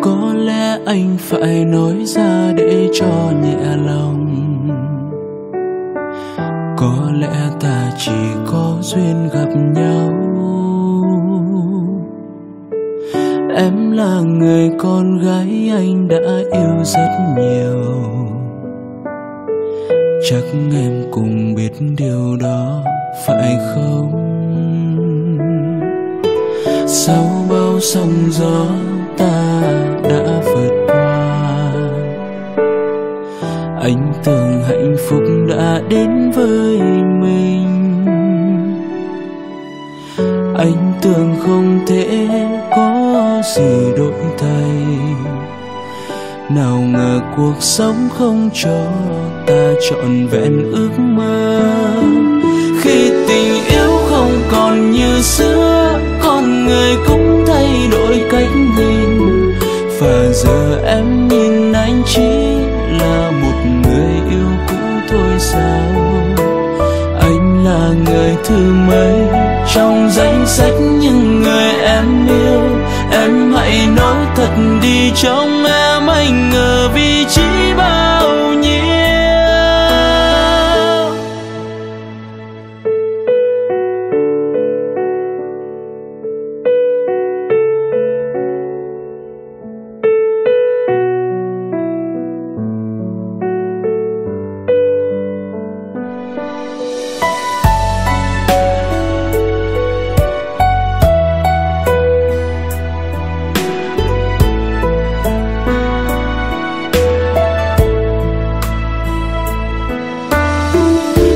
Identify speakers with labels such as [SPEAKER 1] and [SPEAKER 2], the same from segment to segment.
[SPEAKER 1] Có lẽ anh phải nói ra để cho nhẹ lòng. Có lẽ ta chỉ có duyên gặp nhau. Em là người con gái anh đã yêu rất nhiều. Chắc em cũng biết điều đó phải không? Sau bao sóng gió ta đã vượt qua. Anh tưởng hạnh phúc đã đến với mình. Anh tưởng không thể có gì đổi thay. Nào ngờ cuộc sống không cho ta trọn vẹn ước mơ. Khi tình yêu không còn như xưa, con người cũng thay đổi cách nhìn. Và giờ em nhìn anh chỉ là một người yêu cũ thôi sao? Anh là người thứ mấy trong danh sách những người em yêu. Em hãy nói thật đi, trong em anh ở vị trí bao nhiêu?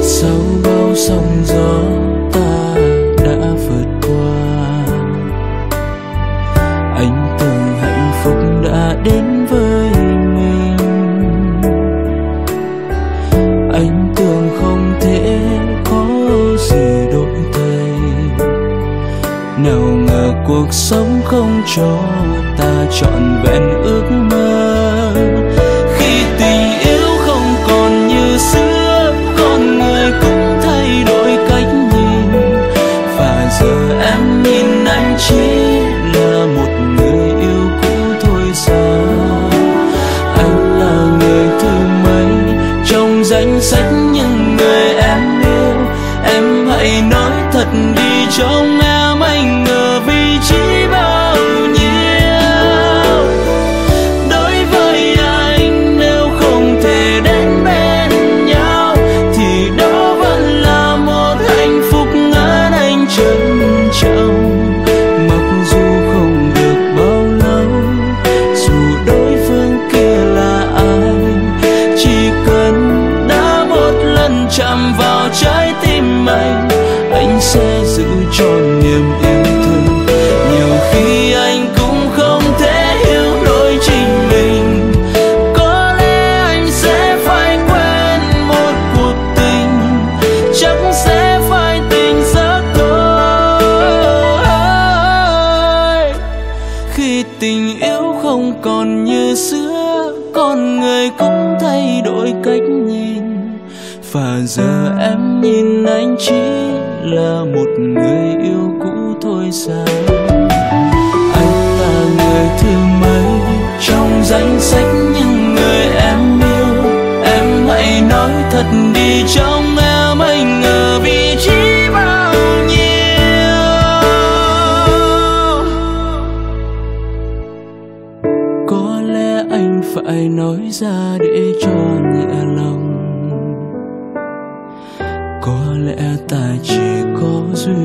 [SPEAKER 1] Sau bao sóng gió ta đã vượt qua. Anh tưởng hạnh phúc đã đến với mình. Anh tưởng không thể có gì đổi thay. Nào ngờ cuộc sống không cho ta trọn vẹn ước mơ. Khi tình yêu không còn như xưa, con người cũng thay đổi cách nhìn. Và giờ em nhìn anh chỉ là một người yêu cũ thôi sao? Anh là người thứ mấy trong danh sách những người em yêu. Em hãy nói thật đi, trong em anh ở vị trí bao nhiêu? Đối với anh nếu không thể đến bên nhau thì đó vẫn là một hạnh phúc ngỡ anh trân trọng. Mặc dù không được bao lâu, dù đối phương kia là ai, chỉ cần đã một lần chạm vào trái tim anh sẽ giữ trọn niềm yêu thương. Nhiều khi anh cũng không thể hiểu nổi chính mình. Có lẽ anh sẽ phải quên một cuộc tình, chắc sẽ phải tình rất thôi. Khi tình yêu không còn như xưa, con người cũng thay đổi cách nhìn. Và giờ em nhìn anh chỉ là một người yêu cũ thôi sao? Anh là người thứ mấy trong danh sách những người em yêu. Em hãy nói thật đi, trong em anh ở vị trí bao nhiêu? Có lẽ anh phải nói ra để cho nhẹ lòng. Có lẽ ta chỉ có duyên